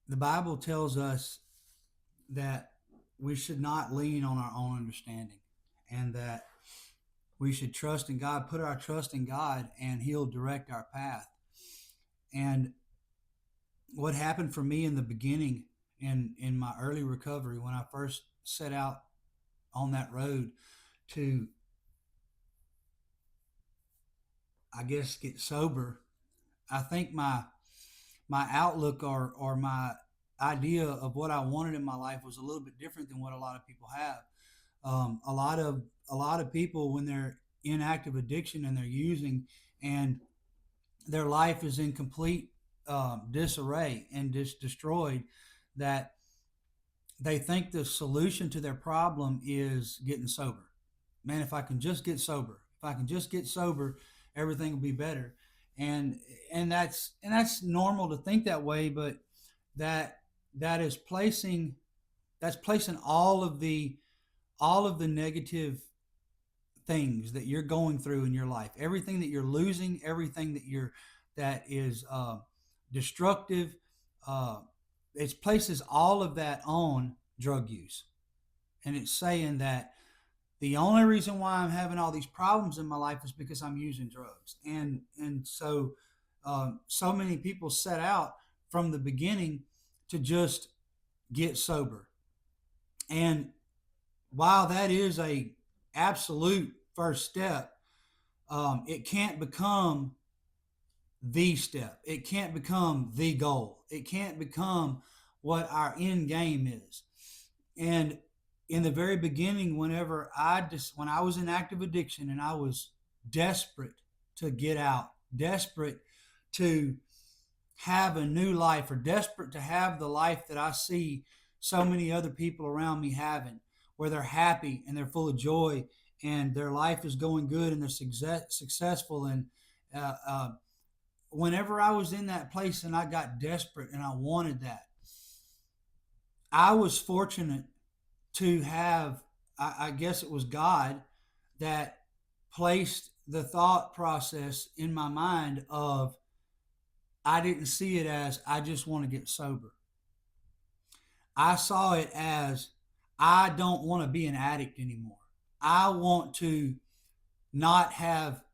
The Bible tells us that we should not lean on our own understanding, and that we should trust in God, put our trust in God, and He'll direct our path. And what happened for me in the beginning, in my early recovery, when I first set out on that road to, I guess, get sober, I think my outlook, or my idea of what I wanted in my life was a little bit different than what a lot of people have. A lot of people, when they're in active addiction and they're using, and their life is in complete disarray and just destroyed, that they think the solution to their problem is getting sober. Man, if I can just get sober, if I can just get sober, everything will be better. And and that's normal to think that way, but that that is placing that's placing all of the negative things that you're going through in your life, everything that you're losing, everything that is destructive. Uh, it places all of that on drug use, and it's saying that the only reason why I'm having all these problems in my life is because I'm using drugs. And so many people set out from the beginning to just get sober. And while that is a absolute first step, it can't become the step. It can't become the goal. It can't become what our end game is. And in the very beginning, when I was in active addiction and I was desperate to get out, desperate to have a new life, or desperate to have the life that I see so many other people around me having, where they're happy and they're full of joy and their life is going good and they're successful. And uh, uh, whenever I was in that place and I got desperate and I wanted that, I was fortunate to have, I guess it was God that placed the thought process in my mind of, I didn't see it as I just want to get sober. I saw it as, I don't want to be an addict anymore. I want to not have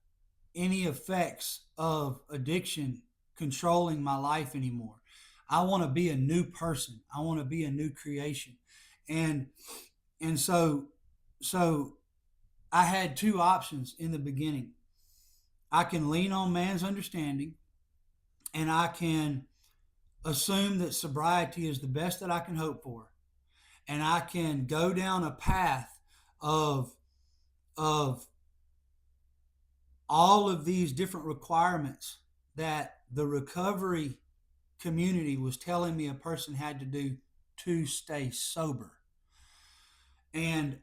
any effects of addiction controlling my life anymore. I want to be a new person. I want to be a new creation. And and so I had two options in the beginning. I can lean on man's understanding, and I can assume that sobriety is the best that I can hope for, and I can go down a path of of all of these different requirements that the recovery community was telling me a person had to do to stay sober. And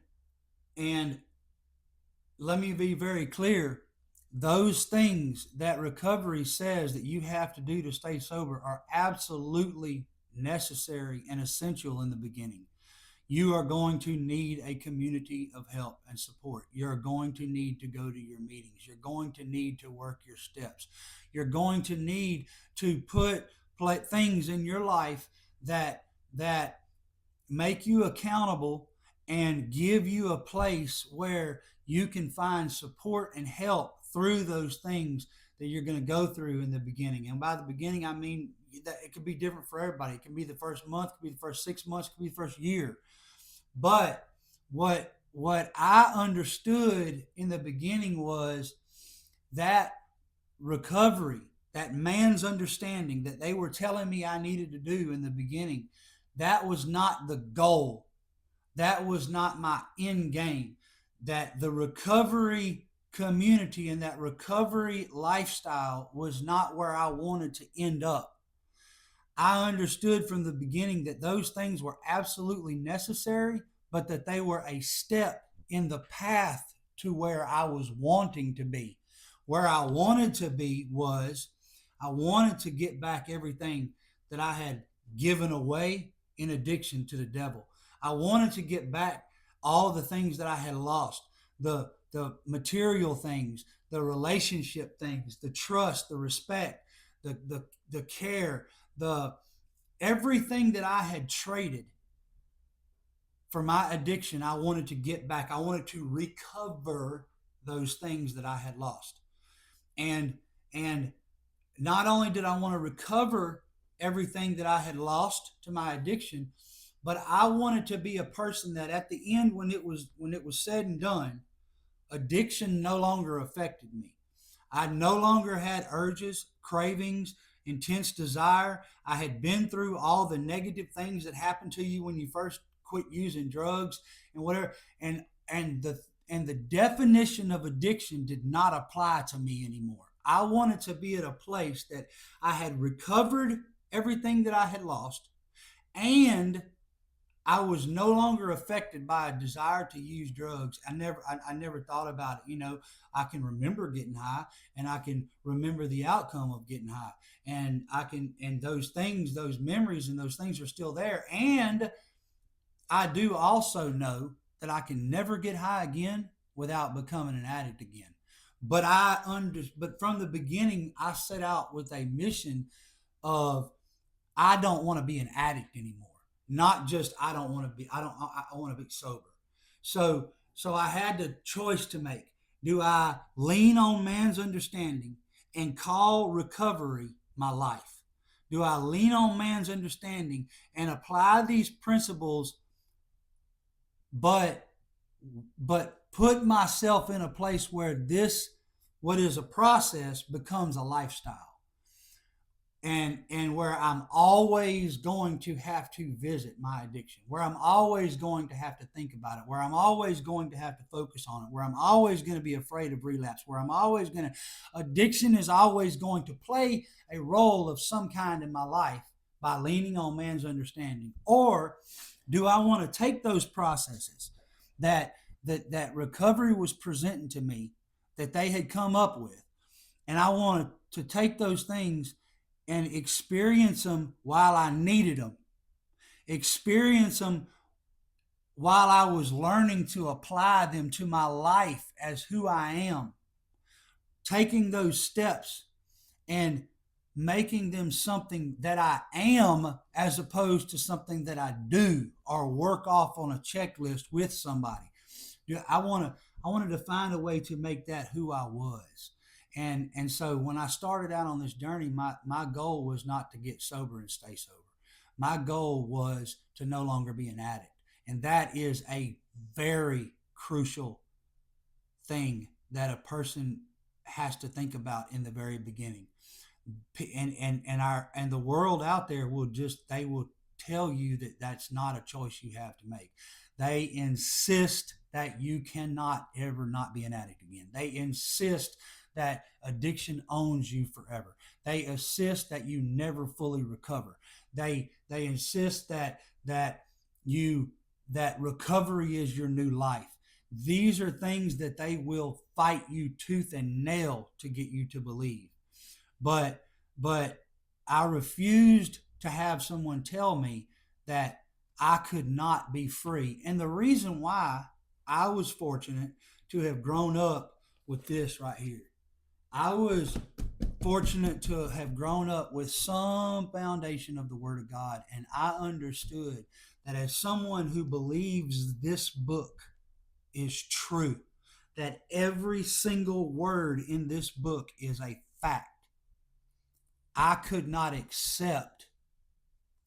and let me be very clear, those things that recovery says that you have to do to stay sober are absolutely necessary and essential in the beginning. You are going to need a community of help and support. You're going to need to go to your meetings. You're going to need to work your steps. You're going to need to put things in your life that make you accountable and give you a place where you can find support and help through those things that you're going to go through in the beginning. And by the beginning, I mean that it could be different for everybody. It can be the first month, it could be the first 6 months, it could be the first year. But what I understood in the beginning was that recovery, that man's understanding that they were telling me I needed to do in the beginning, that was not the goal. That was not my end game. That the recovery community and that recovery lifestyle was not where I wanted to end up. I understood from the beginning that those things were absolutely necessary, but that they were a step in the path to where I was wanting to be. Where I wanted to be was, I wanted to get back everything that I had given away in addiction to the devil. I wanted to get back all the things that I had lost, the material things, the relationship things, the trust, the respect, the care, the everything that I had traded for my addiction, I wanted to get back. I wanted to recover those things that I had lost. And and not only did I want to recover everything that I had lost to my addiction, but I wanted to be a person that at the end, when it was said and done, addiction no longer affected me. I no longer had urges, cravings, intense desire. I had been through all the negative things that happen to you when you first quit using drugs and whatever. And the definition of addiction did not apply to me anymore. I wanted to be at a place that I had recovered everything that I had lost, and I was no longer affected by a desire to use drugs. I never thought about it. I can remember getting high, and I can remember the outcome of getting high, and those things, those memories, and those things are still there. And I do also know that I can never get high again without becoming an addict again. But from the beginning, I set out with a mission of I don't want to be an addict anymore. Not just I don't want to be. I want to be sober. So I had the choice to make. Do I lean on man's understanding and call recovery my life? Do I lean on man's understanding and apply these principles, but put myself in a place where this, what is a process, becomes a lifestyle? And where I'm always going to have to visit my addiction, where I'm always going to have to think about it, where I'm always going to have to focus on it, where I'm always going to be afraid of relapse, where I'm always going to, addiction is always going to play a role of some kind in my life by leaning on man's understanding? Or do I want to take those processes that recovery was presenting to me, that they had come up with, and I wanted to take those things and experience them while I needed them, experience them while I was learning to apply them to my life as who I am, taking those steps and making them something that I am as opposed to something that I do or work off on a checklist with somebody. I wanted to find a way to make that who I was. And so when I started out on this journey, my goal was not to get sober and stay sober. My goal was to no longer be an addict. And that is a very crucial thing that a person has to think about in the very beginning. And the world out there they will tell you that that's not a choice you have to make. They insist that you cannot ever not be an addict again. They insist that addiction owns you forever. They insist that you never fully recover. They insist that recovery is your new life. These are things that they will fight you tooth and nail to get you to believe. But but I refused to have someone tell me that I could not be free. And the reason why, I was fortunate to have grown up with this right here. I was fortunate to have grown up with some foundation of the Word of God, and I understood that as someone who believes this book is true, that every single word in this book is a fact, I could not accept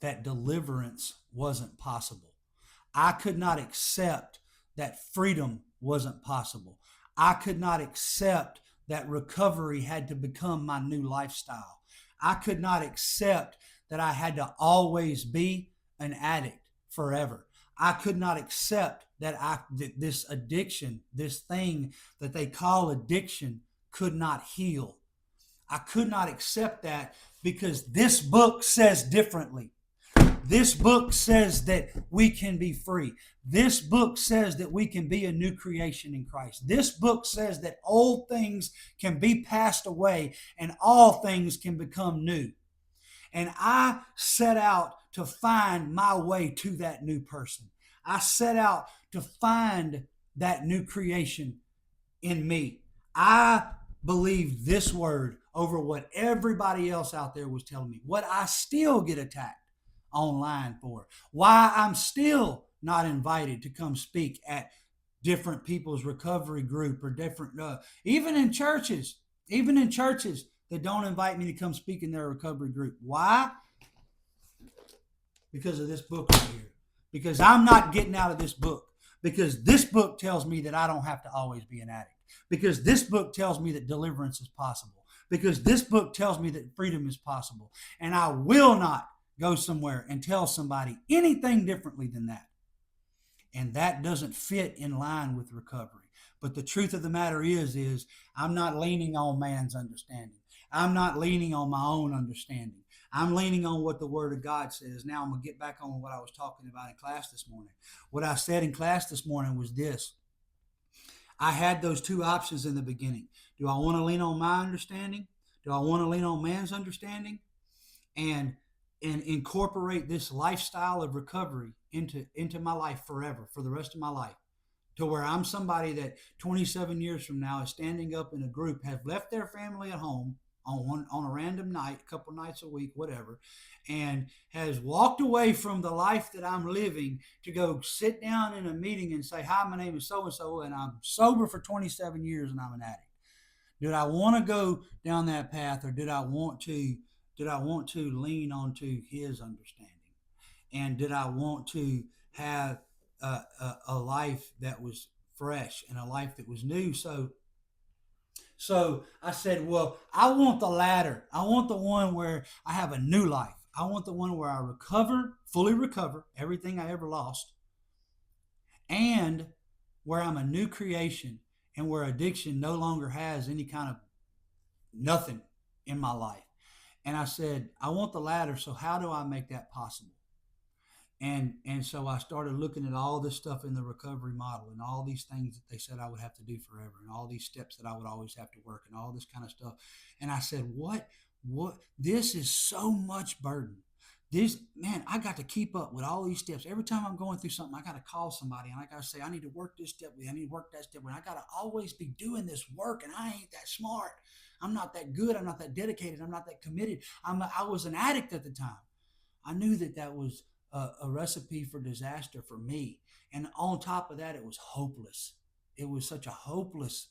that deliverance wasn't possible. I could not accept that freedom wasn't possible. I could not accept that recovery had to become my new lifestyle. I could not accept that I had to always be an addict forever. I could not accept that this addiction, this thing that they call addiction, could not heal. I could not accept that because this book says differently. This book says that we can be free. This book says that we can be a new creation in Christ. This book says that old things can be passed away and all things can become new. And I set out to find my way to that new person. I set out to find that new creation in me. I believe this word over what everybody else out there was telling me. What I still get attacked online for, why I'm still not invited to come speak at different people's recovery group or different, even in churches that don't invite me to come speak in their recovery group. Why? Because of this book right here. Because I'm not getting out of this book. Because this book tells me that I don't have to always be an addict. Because this book tells me that deliverance is possible. Because this book tells me that freedom is possible. And I will not go somewhere and tell somebody anything differently than that. And that doesn't fit in line with recovery. But the truth of the matter is I'm not leaning on man's understanding. I'm not leaning on my own understanding. I'm leaning on what the Word of God says. Now I'm going to get back on what I was talking about in class this morning. What I said in class this morning was this. I had those two options in the beginning. Do I want to lean on my understanding? Do I want to lean on man's understanding? And incorporate this lifestyle of recovery into my life forever, for the rest of my life, to where I'm somebody that 27 years from now is standing up in a group, have left their family at home on a random night, a couple nights a week, whatever, and has walked away from the life that I'm living to go sit down in a meeting and say, hi, my name is so-and-so, and I'm sober for 27 years and I'm an addict. Did I want to go down that path, or did I want to lean onto his understanding? And did I want to have a life that was fresh and a life that was new? So I said, well, I want the latter. I want the one where I have a new life. I want the one where I fully recover everything I ever lost, and where I'm a new creation, and where addiction no longer has any kind of nothing in my life. And I said, I want the latter. So how do I make that possible? And so I started looking at all this stuff in the recovery model, and all these things that they said I would have to do forever, and all these steps that I would always have to work, and all this kind of stuff. And I said, what, this is so much burden. This, man, I got to keep up with all these steps. Every time I'm going through something, I got to call somebody and I got to say, I need to work this step with you. I need to work that step with you. I got to always be doing this work, and I ain't that smart. I'm not that good. I'm not that dedicated. I'm not that committed. I was an addict at the time. I knew that was a recipe for disaster for me. And on top of that, it was hopeless. It was such a hopeless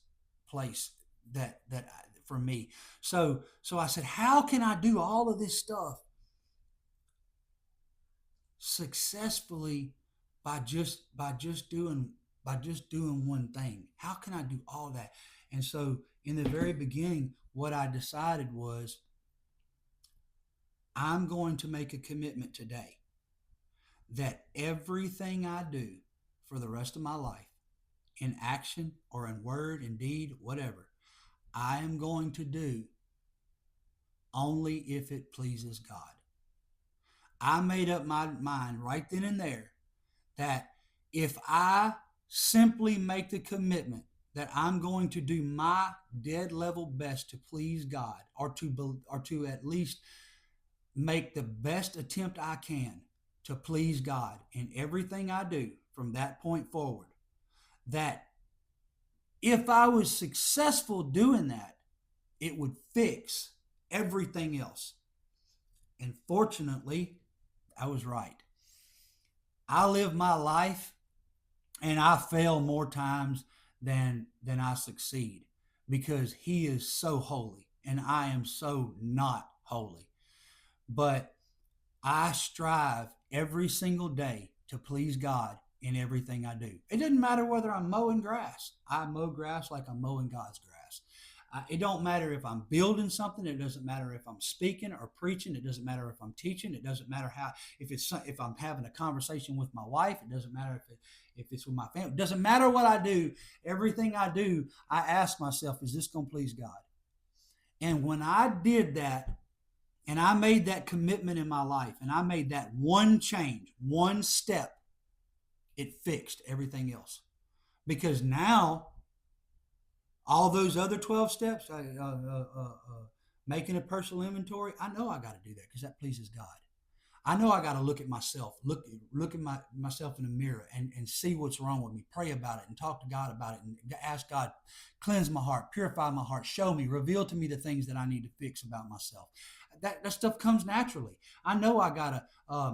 place that for me. So I said, how can I do all of this stuff successfully by just doing one thing? How can I do all that? And so in the very beginning, what I decided was, I'm going to make a commitment today that everything I do for the rest of my life, in action or in word, in deed, whatever, I am going to do only if it pleases God. I made up my mind right then and there that if I simply make the commitment that I'm going to do my dead level best to please God, or to at least make the best attempt I can to please God in everything I do from that point forward, that if I was successful doing that, it would fix everything else. And fortunately, I was right. I live my life and I fail more times than I succeed, because He is so holy and I am so not holy. But I strive every single day to please God in everything I do. It doesn't matter whether I'm mowing grass. I mow grass like I'm mowing God's grass. It don't matter if I'm building something. It doesn't matter if I'm speaking or preaching. It doesn't matter if I'm teaching. It doesn't matter if I'm having a conversation with my wife. It doesn't matter if it's with my family. It doesn't matter what I do. Everything I do, I ask myself, is this going to please God? And when I did that, and I made that commitment in my life, and I made that one change, one step, it fixed everything else. Because now, all those other 12 steps, making a personal inventory, I know I got to do that because that pleases God. I know I got to look at myself, look at myself in the mirror and see what's wrong with me, pray about it and talk to God about it and ask God, cleanse my heart, purify my heart, show me, reveal to me the things that I need to fix about myself. That stuff comes naturally. I know I gotta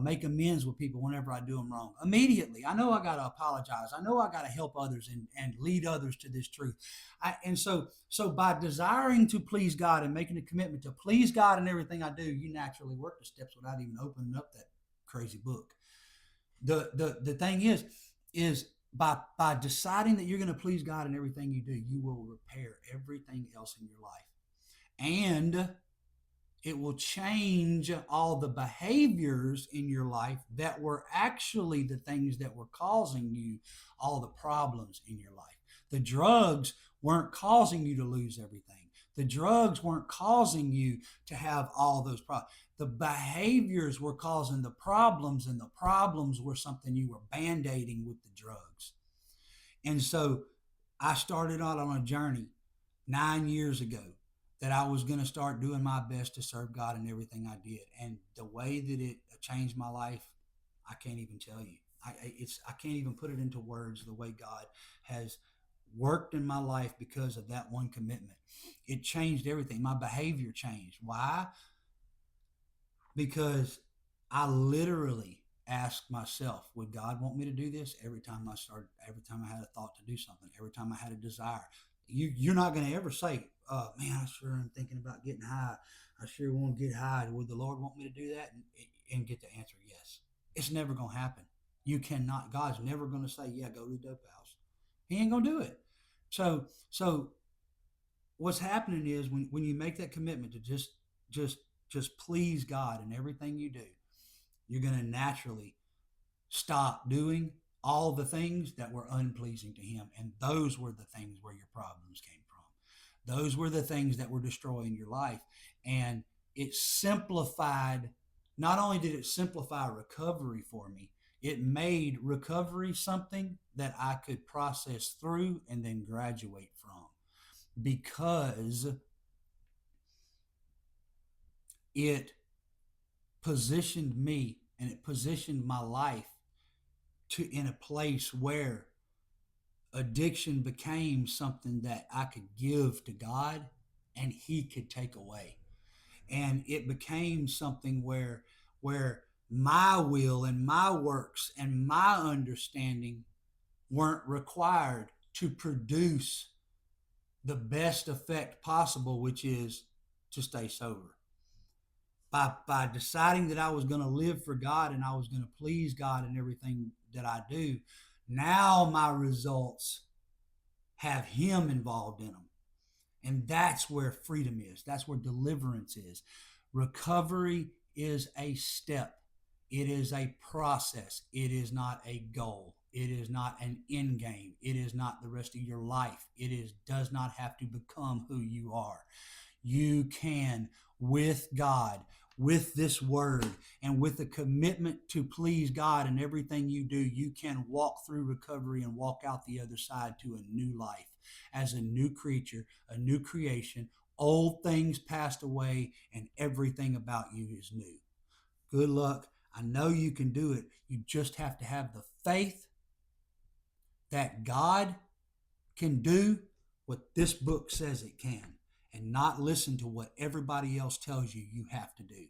make amends with people whenever I do them wrong. Immediately, I know I gotta apologize. I know I gotta help others and lead others to this truth. And so by desiring to please God and making a commitment to please God in everything I do, you naturally work the steps without even opening up that crazy book. The thing is by deciding that you're going to please God in everything you do, you will repair everything else in your life, and it will change all the behaviors in your life that were actually the things that were causing you all the problems in your life. The drugs weren't causing you to lose everything. The drugs weren't causing you to have all those problems. The behaviors were causing the problems, and the problems were something you were band-aiding with the drugs. And so I started out on a journey 9 years ago that I was going to start doing my best to serve God in everything I did. And the way that it changed my life, I can't even tell you. I can't even put it into words the way God has worked in my life because of that one commitment. It changed everything. My behavior changed. Why? Because I literally asked myself, would God want me to do this? Every time I had a thought to do something, every time I had a desire. You're not going to ever say, man, I sure am thinking about getting high. I sure want to get high. Would the Lord want me to do that? And get the answer yes. It's never going to happen. You cannot. God's never going to say, yeah, go to the dope house. He ain't going to do it. So what's happening is when you make that commitment to just just please God in everything you do, you're going to naturally stop doing all the things that were unpleasing to Him. And those were the things where your problems came from. Those were the things that were destroying your life. And it simplified, not only did it simplify recovery for me, it made recovery something that I could process through and then graduate from, because it positioned me and it positioned my life to in a place where addiction became something that I could give to God and He could take away. And it became something where my will and my works and my understanding weren't required to produce the best effect possible, which is to stay sober. By deciding that I was going to live for God and I was going to please God in everything that I do, now my results have Him involved in them. And that's where freedom is. That's where deliverance is. Recovery is a step. It is a process. It is not a goal. It is not an end game. It is not the rest of your life. Does not have to become who you are. You can, with God, with this word, and with a commitment to please God in everything you do, you can walk through recovery and walk out the other side to a new life as a new creature, a new creation. Old things passed away and everything about you is new. Good luck. I know you can do it. You just have to have the faith that God can do what this book says it can, and not listen to what everybody else tells you have to do.